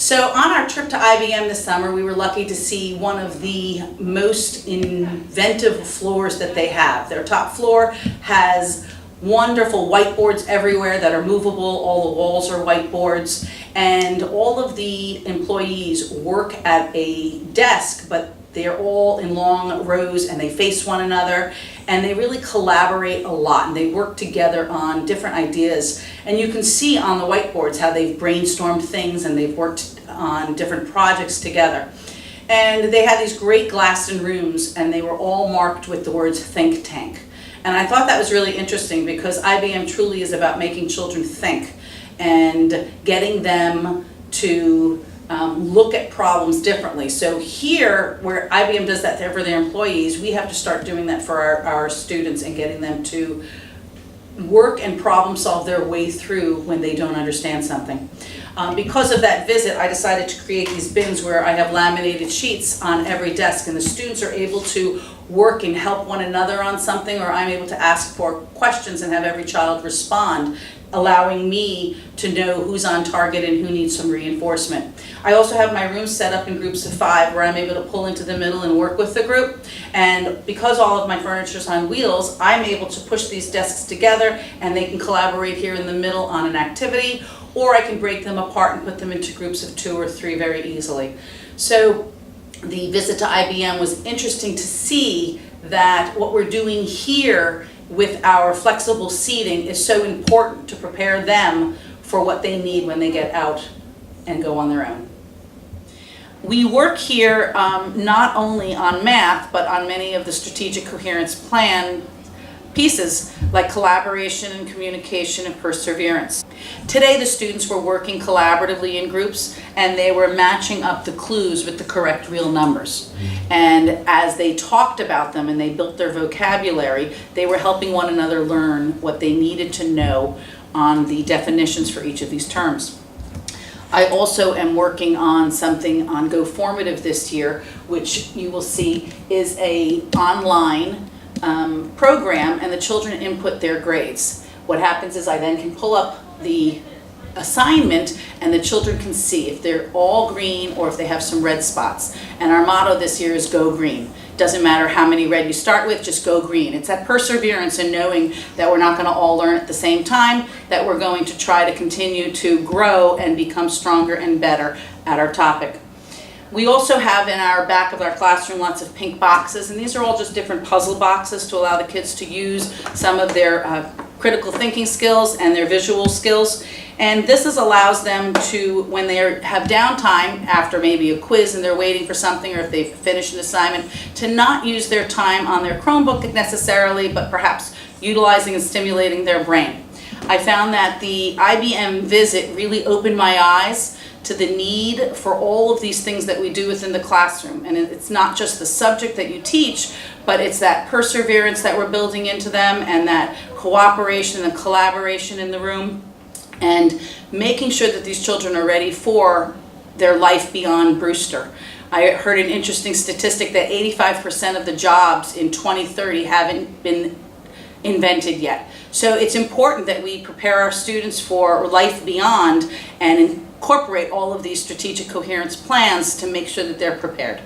So on our trip to IBM this summer, we were lucky to see one of the most inventive floors that they have. Their top floor has wonderful whiteboards everywhere that are movable. All the walls are whiteboards, and all of the employees work at a desk, but they're all in long rows and they face one another, and they really collaborate a lot, and they work together on different ideas. And you can see on the whiteboards how they've brainstormed things and they've worked on different projects together. And they had these great glassed rooms, and they were all marked with the words think tank. And I thought that was really interesting because IBM truly is about making children think and getting them to look at problems differently. So here, where IBM does that for their employees, we have to start doing that for our students and getting them to work and problem solve their way through when they don't understand something. Because of that visit, I decided to create these bins where I have laminated sheets on every desk, and the students are able to work and help one another on something, or I'm able to ask for questions and have every child respond, allowing me to know who's on target and who needs some reinforcement. I also have my room set up in groups of 5 where I'm able to pull into the middle and work with the group. And because all of my furniture is on wheels, I'm able to push these desks together and they can collaborate here in the middle on an activity, or I can break them apart and put them into groups of 2 or 3 very easily. So the visit to IBM was interesting to see that what we're doing here with our flexible seating is so important to prepare them for what they need when they get out and go on their own. We work here not only on math, but on many of the strategic coherence plan pieces like collaboration and communication and perseverance. Today the students were working collaboratively in groups, and they were matching up the clues with the correct real numbers. And as they talked about them and they built their vocabulary, they were helping one another learn what they needed to know on the definitions for each of these terms. I also am working on something on Go Formative this year, which you will see is a online program, and the children input their grades. What happens is I then can pull up the assignment and the children can see if they're all green or if they have some red spots. And our motto this year is Go Green. Doesn't matter how many red you start with, just go green. It's that perseverance and knowing that we're not going to all learn at the same time, that we're going to try to continue to grow and become stronger and better at our topic. We also have in our back of our classroom lots of pink boxes, and these are all just different puzzle boxes to allow the kids to use some of their critical thinking skills and their visual skills. And this allows them to, when they have downtime after maybe a quiz and they're waiting for something, or if they've finished an assignment, to not use their time on their Chromebook necessarily, but perhaps utilizing and stimulating their brain. I found that the IBM visit really opened my eyes to the need for all of these things that we do within the classroom. And it's not just the subject that you teach, but it's that perseverance that we're building into them, and that cooperation and collaboration in the room, and making sure that these children are ready for their life beyond Brewster. I heard an interesting statistic that 85% of the jobs in 2030 haven't been invented yet. So it's important that we prepare our students for life beyond and incorporate all of these strategic coherence plans to make sure that they're prepared.